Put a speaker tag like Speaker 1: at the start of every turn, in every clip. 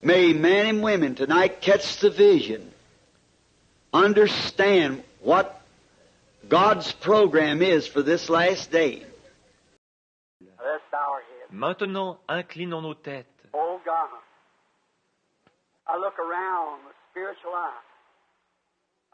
Speaker 1: May men and women tonight catch the vision, understand what God's program is for this last day.
Speaker 2: Let's bow our heads.
Speaker 3: Maintenant, inclinons nos têtes.
Speaker 2: Oh God, I look around with spiritual eye.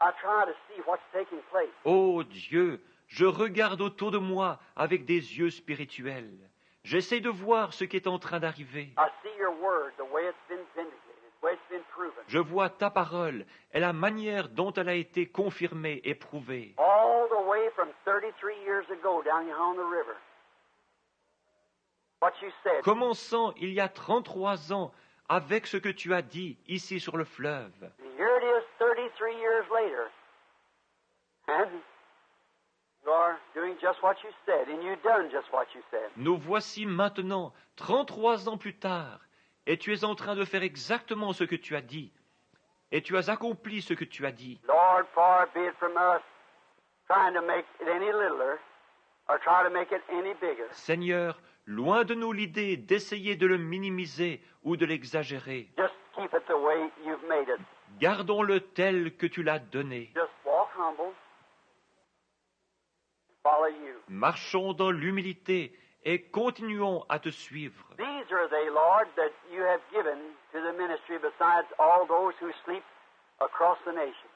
Speaker 2: I try to see what's taking place.
Speaker 3: Ô Dieu, je regarde autour de moi avec des yeux spirituels. J'essaie de voir ce qui est en train d'arriver.
Speaker 2: I see your word, the way it's been vindicated, the way it's been proven.
Speaker 3: Je vois ta parole et la manière dont elle a été confirmée et prouvée.
Speaker 2: All the way from 33 years ago down here on the river. What you said.
Speaker 3: Commençant il y a 33 ans avec ce que tu as dit ici sur le fleuve.
Speaker 2: And here it is 33 years later. And you are doing just what you said, and you've done just what you said.
Speaker 3: Nous voici maintenant, 33 ans plus tard, et tu es en train de faire exactement ce que tu as dit. Et tu as accompli ce que tu as dit.
Speaker 2: Lord, far be it from us trying to make it any littler or try to make it any bigger.
Speaker 3: Seigneur, loin de nous l'idée d'essayer de le minimiser ou de l'exagérer.
Speaker 2: Just keep it the way you've made it.
Speaker 3: Gardons-le tel que tu l'as donné.
Speaker 2: Just walk humble. Follow you.
Speaker 3: Marchons dans l'humilité et continuons à te suivre.
Speaker 2: These are they, Lord, that you have given to the ministry besides all those who sleep across the nation,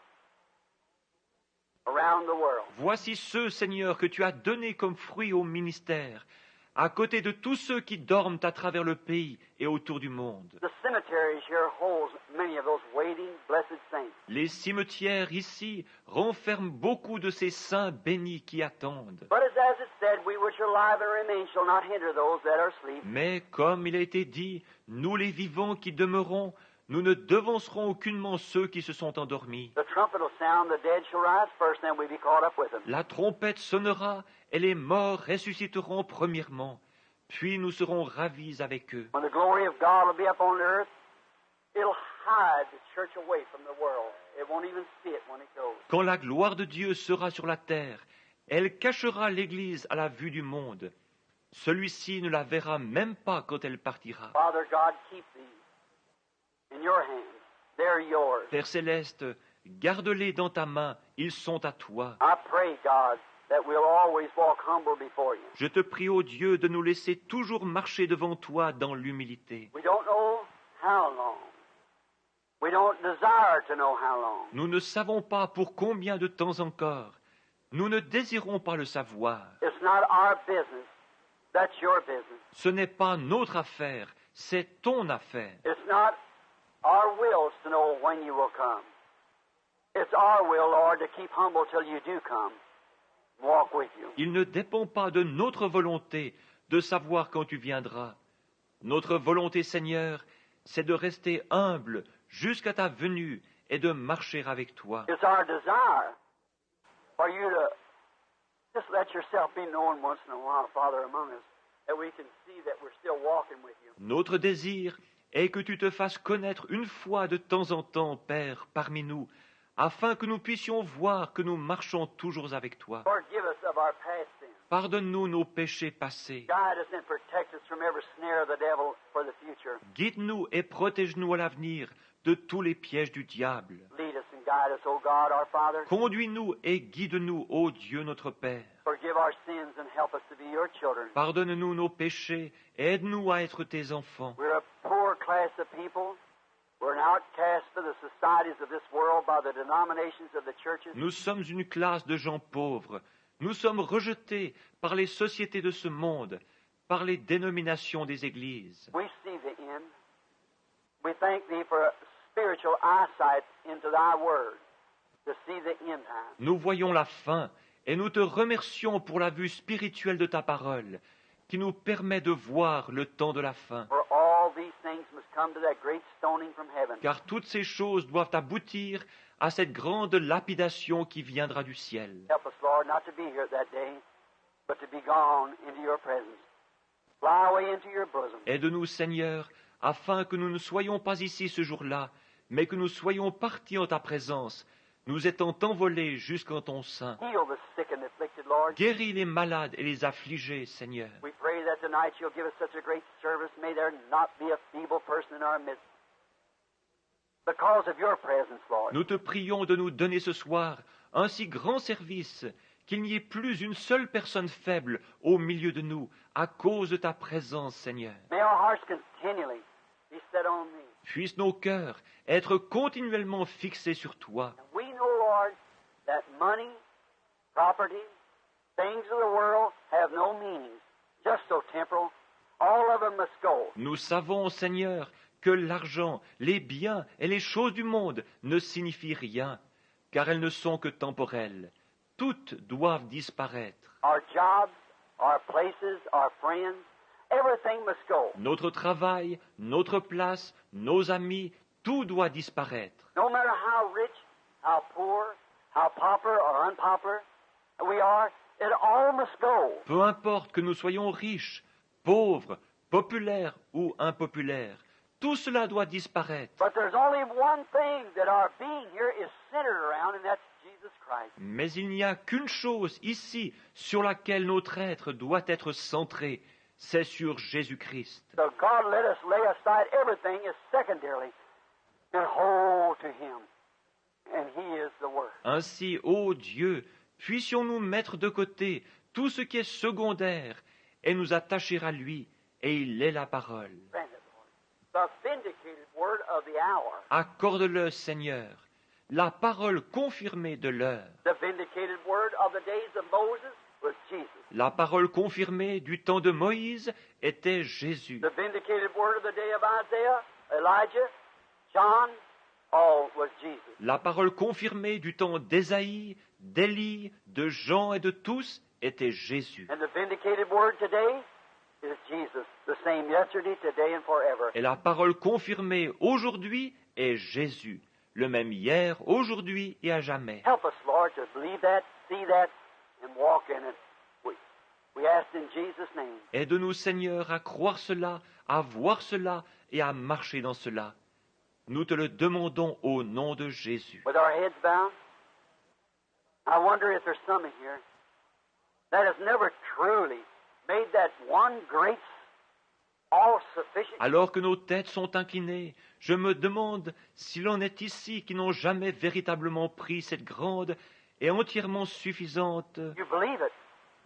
Speaker 2: around the world.
Speaker 3: Voici ceux, Seigneur, que tu as donnés comme fruits au ministère, à côté de tous ceux qui dorment à travers le pays et autour du monde.
Speaker 2: The cemeteries here holds many of those waiting, blessed saints.
Speaker 3: Les cimetières ici renferment beaucoup de ces saints bénis qui attendent.
Speaker 2: But as it said, we which are alive and remain shall not hinder those that are asleep.
Speaker 3: Mais comme il a été dit, nous les vivants qui demeurons, nous ne devancerons aucunement ceux qui se sont endormis.
Speaker 2: The trumpet will sound, the dead shall rise first, then we'll be caught up with them.
Speaker 3: La trompette sonnera et les morts ressusciteront premièrement, puis nous serons ravis avec eux.
Speaker 2: When the glory of God will be up on the earth, it'll hide the church away from the world. It won't even see it when it goes.
Speaker 3: Quand la gloire de Dieu sera sur la terre, elle cachera l'Église à la vue du monde. Celui-ci ne la verra même pas quand elle partira.
Speaker 2: Father God, keep these in your hands. They're yours.
Speaker 3: Père céleste, garde-les dans ta main, ils sont à toi.
Speaker 2: I pray, God, that we'll always walk humble before you.
Speaker 3: Je te prie, ô Dieu, de nous laisser toujours marcher devant toi dans l'humilité.
Speaker 2: We don't know how long. We don't desire to know how long.
Speaker 3: Nous ne savons pas pour combien de temps encore. Nous ne désirons pas le savoir.
Speaker 2: It's not our business. That's your business.
Speaker 3: Ce n'est pas notre affaire, c'est ton affaire.
Speaker 2: It's not our will to know when you will come. It's our will, Lord, to keep humble till you do come. Walk with you.
Speaker 3: Il ne dépend pas de notre volonté de savoir quand tu viendras. Notre volonté, Seigneur, c'est de rester humble jusqu'à ta venue et de marcher avec toi.
Speaker 2: It's our desire for you to just let yourself be known once in a while, Father, among us, that we can see that we're still walking with you.
Speaker 3: Notre désir est que tu te fasses connaître une fois de temps en temps, Père, parmi nous, afin que nous puissions voir que nous marchons toujours avec toi.
Speaker 2: Forgive us of our past sins.
Speaker 3: Pardonne-nous nos péchés passés.
Speaker 2: Guide us and protect us from every snare of the devil for the future.
Speaker 3: Guide-nous et protège-nous à l'avenir de tous les pièges du diable.
Speaker 2: Lead us and guide us, O God, our Father.
Speaker 3: Conduis-nous et guide-nous, ô Dieu notre Père.
Speaker 2: Forgive our sins and help us to be your children.
Speaker 3: Pardonne-nous nos péchés et aide-nous à être tes enfants.
Speaker 2: We're a poor class of people. We're an outcast for the societies of this world by the denominations of the churches.
Speaker 3: Nous sommes une classe de gens pauvres. Nous sommes rejetés par les sociétés de ce monde, par les dénominations des églises.
Speaker 2: We see the end. We thank thee for spiritual eyesight into thy word to see the end time.
Speaker 3: Nous voyons la fin et nous te remercions pour la vue spirituelle de ta parole qui nous permet de voir le temps de la fin.
Speaker 2: For all these things must come to that great stoning from heaven.
Speaker 3: Car toutes ces choses doivent aboutir à cette grande lapidation qui viendra du ciel.
Speaker 2: Help us, Lord, not to be here that day, but to be gone into your presence. Fly away into your bosom.
Speaker 3: Aide-nous, Seigneur, afin que nous ne soyons pas ici ce jour-là, mais que nous soyons partis en ta présence, nous étant envolés jusqu'en ton sein.
Speaker 2: Heal the sick and afflicted, Lord.
Speaker 3: Guéris les malades et les affligés, Seigneur.
Speaker 2: We pray that tonight you'll give us such a great service. May there not be a feeble person in our midst. because of your presence, Lord.
Speaker 3: Nous te prions de nous donner ce soir un si grand service qu'il n'y ait plus une seule personne faible au milieu de nous à cause de ta présence, Seigneur.
Speaker 2: May our hearts continually be set on thee.
Speaker 3: Puissent nos cœurs être continuellement fixés sur toi.
Speaker 2: And we know, Lord, that money, property, things of the world have no meaning, just so temporal. All of them must go.
Speaker 3: Nous savons, Seigneur, que l'argent, les biens et les choses du monde ne signifient rien, car elles ne sont que temporelles. Toutes doivent disparaître.
Speaker 2: Our jobs, our places, our friends, everything must go.
Speaker 3: Notre travail, notre place, nos amis, tout doit disparaître.
Speaker 2: No matter how rich, how poor, how pauper or unpopular we are, it all must go.
Speaker 3: Peu importe que nous soyons riches, pauvres, populaires ou impopulaires, tout cela doit disparaître.
Speaker 2: But there's only one thing that our being here is centered around, and that's Jesus Christ.
Speaker 3: Mais il n'y a qu'une chose ici sur laquelle notre être doit être centré, c'est sur Jésus-Christ.
Speaker 2: So God let us lay aside everything as secondarily and hold to Him. And He is the Word.
Speaker 3: Ainsi, ô Dieu, puissions-nous mettre de côté tout ce qui est secondaire et nous attacher à lui, et il est la parole.
Speaker 2: Grant it, Lord. The vindicated Word of the hour.
Speaker 3: Accorde-le, Seigneur, la parole confirmée de l'heure,
Speaker 2: The vindicated Word of the days of Moses was Jesus.
Speaker 3: la parole confirmée du temps de Moïse était Jésus.
Speaker 2: The vindicated Word of the day of Isaiah, Elijah, John, all was Jesus.
Speaker 3: La parole confirmée du temps d'Ésaïe, d'Élie, de Jean et de tous était Jésus.
Speaker 2: And the vindicated Word today is Jesus, the same yesterday, today, and forever.
Speaker 3: Et la parole confirmée aujourd'hui est Jésus, le même hier, aujourd'hui et à jamais.
Speaker 2: Help us, Lord, to believe that, see that, and walk in it. We ask in Jesus' name.
Speaker 3: Aide-nous, Seigneur, à croire cela, à voir cela et à marcher dans cela. Nous te le demandons au nom de Jésus.
Speaker 2: With our heads bowed, I wonder if there's some in here that has never truly made that one great, all-sufficient.
Speaker 3: Alors que nos têtes sont inclinées, je me demande s'il en est ici qui n'ont jamais véritablement pris cette grande et entièrement suffisante.
Speaker 2: You believe it,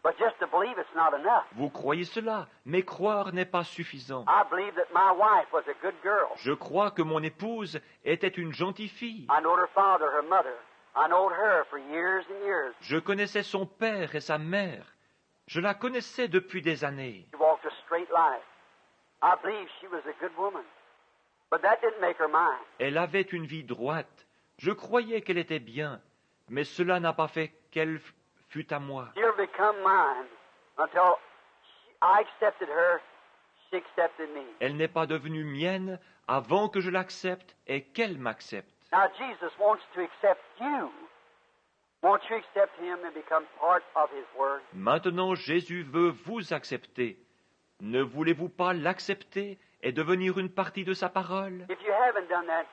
Speaker 2: but just to believe it's not enough.
Speaker 3: Vous croyez cela, mais croire n'est pas suffisant.
Speaker 2: I believe that my wife was a good girl.
Speaker 3: Je crois que mon épouse était une gentille fille.
Speaker 2: I knowed her father, her mother. I knowed her for years and years.
Speaker 3: Je connaissais son père et sa mère. Je la connaissais depuis des années.
Speaker 2: She walked a straight life. I believe she was a good woman. But that didn't make her mine.
Speaker 3: Elle avait une vie droite. Je croyais qu'elle était bien, mais cela n'a pas fait qu'elle fût à moi.
Speaker 2: She never become mine until I accepted her, she accepted me.
Speaker 3: Elle n'est pas devenue mienne avant que je l'accepte et qu'elle m'accepte.
Speaker 2: Now Jesus wants to accept you. Won't you accept him and become part of his word?
Speaker 3: Maintenant, Jésus veut vous accepter. Ne voulez-vous pas l'accepter et devenir une partie de sa parole?
Speaker 2: If you haven't done that,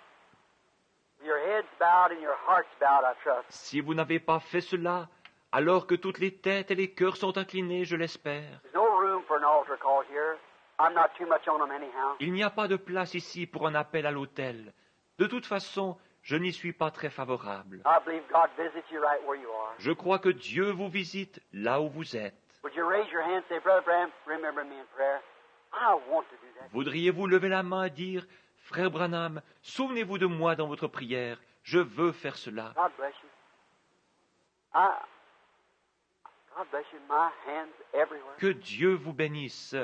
Speaker 2: your head's bowed and your heart's bowed, I trust.
Speaker 3: Si vous n'avez pas fait cela, alors que toutes les têtes et les cœurs sont inclinés, je l'espère,
Speaker 2: There's no room for an altar call here. I'm not too much on them anyhow.
Speaker 3: il n'y a pas de place ici pour un appel à l'autel. De toute façon, je n'y suis pas très favorable.
Speaker 2: I believe God visits you right where you are.
Speaker 3: Je crois que Dieu vous visite là où vous êtes.
Speaker 2: Would you raise your hand and say, Brother Branham, remember me in prayer? I want to do that.
Speaker 3: Voudriez-vous lever la main et dire, Frère Branham, souvenez-vous de moi dans votre prière, je veux faire cela.
Speaker 2: God bless you. God bless you. My hands everywhere.
Speaker 3: Que Dieu vous bénisse.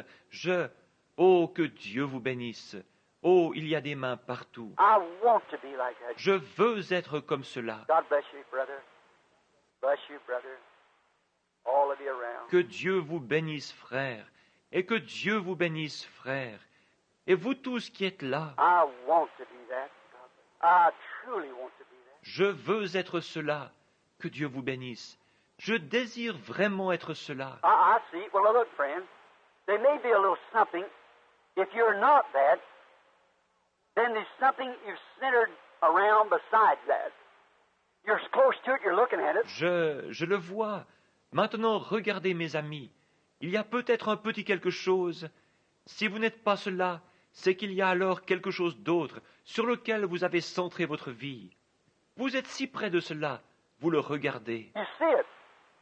Speaker 3: Oh, que Dieu vous bénisse. Oh, il y a des mains partout.
Speaker 2: I want to be like that.
Speaker 3: Je veux être comme cela.
Speaker 2: God bless you, brother. Bless you, brother. All of you around.
Speaker 3: Que Dieu vous bénisse, frère. Et que Dieu vous bénisse, frère. Et vous tous qui êtes là,
Speaker 2: I want to be that. I truly want to be that.
Speaker 3: je veux être cela. Que Dieu vous bénisse. Je désire vraiment être cela.
Speaker 2: I see. Well, look, friends. There may be a little something. If you're not that, then there's something you've centered around besides that. You're close to it, you're looking at it.
Speaker 3: Je le vois. Maintenant, regardez mes amis. Il y a peut-être un petit quelque chose. Si vous n'êtes pas cela, c'est qu'il y a alors quelque chose d'autre sur lequel vous avez centré votre vie. Vous êtes si près de cela, vous le regardez.
Speaker 2: You see it.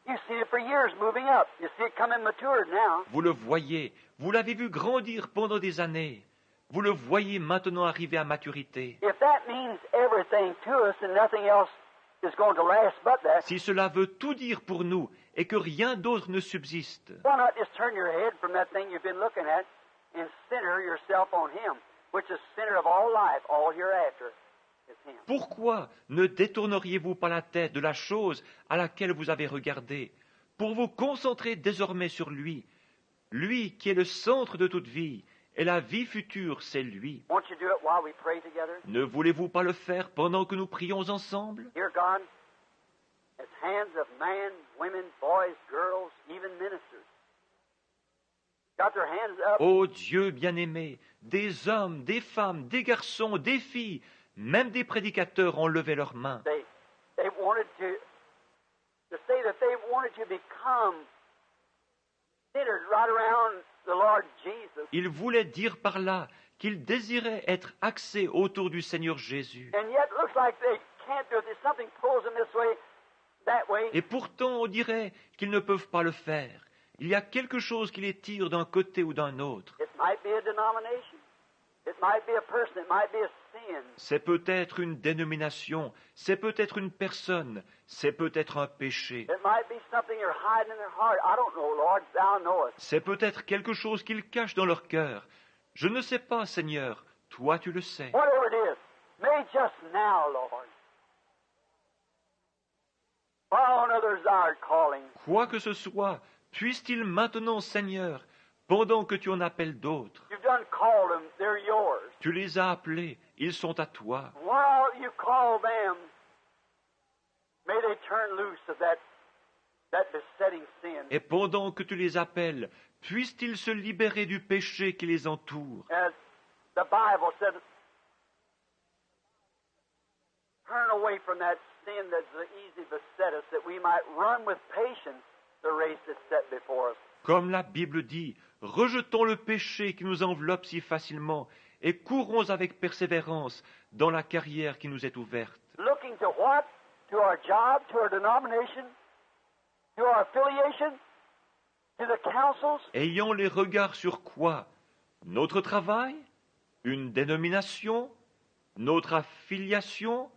Speaker 2: You've seen it for years moving up. You see it coming matured now.
Speaker 3: Vous le voyez, vous l'avez vu grandir pendant des années. Vous le voyez maintenant arriver à maturité.
Speaker 2: If that means everything to us and nothing else is going to last but that,
Speaker 3: Si cela veut tout dire pour nous et que rien d'autre ne subsiste,
Speaker 2: why not just turn your head from that thing you've been looking at and center yourself on Him, which is center of all life, all hereafter is Him.
Speaker 3: pourquoi ne détourneriez-vous pas la tête de la chose à laquelle vous avez regardé pour vous concentrer désormais sur lui, lui qui est le centre de toute vie, et la vie future, c'est lui.
Speaker 2: Won't you do it while we pray together?
Speaker 3: Ne voulez-vous pas le faire pendant que nous prions ensemble?
Speaker 2: Dear God, as hands of men, women, boys, girls, even ministers, got their hands up,
Speaker 3: Ô Dieu bien-aimé, des hommes, des femmes, des garçons, des filles, même des prédicateurs ont levé leurs mains.
Speaker 2: they wanted to say that they wanted to become centered right around the Lord Jesus.
Speaker 3: Ils voulaient dire par là qu'ils désiraient être axés autour du Seigneur Jésus.
Speaker 2: And yet it looks like they can't do it. There's something pulls them this way, that way.
Speaker 3: Et pourtant, on dirait qu'ils ne peuvent pas le faire. Il y a quelque chose qui les tire d'un côté ou d'un autre.
Speaker 2: It might be a denomination. It might be a person. It might be a sin.
Speaker 3: C'est peut-être une dénomination, c'est peut-être une personne, c'est peut-être un péché.
Speaker 2: It might be something they're hiding in their heart. I don't know, Lord. Thou knowest.
Speaker 3: C'est peut-être quelque chose qu'ils cachent dans leur cœur. Je ne sais pas, Seigneur, toi tu le sais.
Speaker 2: Whatever it is, may just now, Lord. While others are calling,
Speaker 3: Quoi que ce soit, puisse-t-il maintenant, Seigneur, pendant que tu en appelles d'autres,
Speaker 2: you've done called them, they're yours.
Speaker 3: tu les as appelés, ils sont à toi.
Speaker 2: While you call them, may they turn loose of that besetting sin.
Speaker 3: Et pendant que tu les appelles, puissent-ils se libérer du péché qui les entoure.
Speaker 2: As the Bible said, turn away from that sin that's so easy beset us, that we might run with patience the race that's set before us.
Speaker 3: Comme la Bible dit, rejetons le péché qui nous enveloppe si facilement et courons avec persévérance dans la carrière qui nous est ouverte.
Speaker 2: Looking to what? To our job, to our denomination, to our affiliation, to the councils,
Speaker 3: Ayant les regards sur quoi? Notre travail? Une dénomination? Notre affiliation?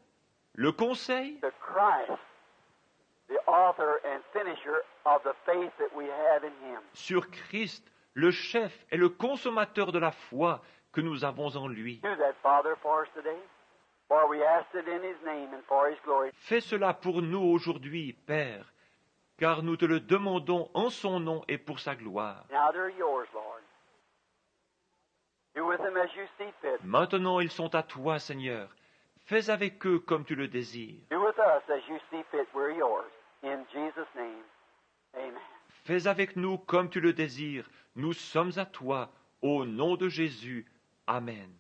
Speaker 3: Le conseil?
Speaker 2: to Christ, the author and finisher of the faith that we have in Him.
Speaker 3: Sur Christ, le chef et le consommateur de la foi que nous avons en lui.
Speaker 2: Do that, Father, for us today. For we ask it in His name and for His glory.
Speaker 3: Fais cela pour nous aujourd'hui, Père, car nous te le demandons en son nom et pour sa gloire.
Speaker 2: Now they're yours, Lord. Do with them as you see fit.
Speaker 3: Maintenant ils sont à toi, Seigneur. Fais avec eux comme tu le désires.
Speaker 2: Do with us as you see fit. We're yours. In Jesus' name, amen.
Speaker 3: Fais avec nous comme tu le désires. Nous sommes à toi. Au nom de Jésus. Amen.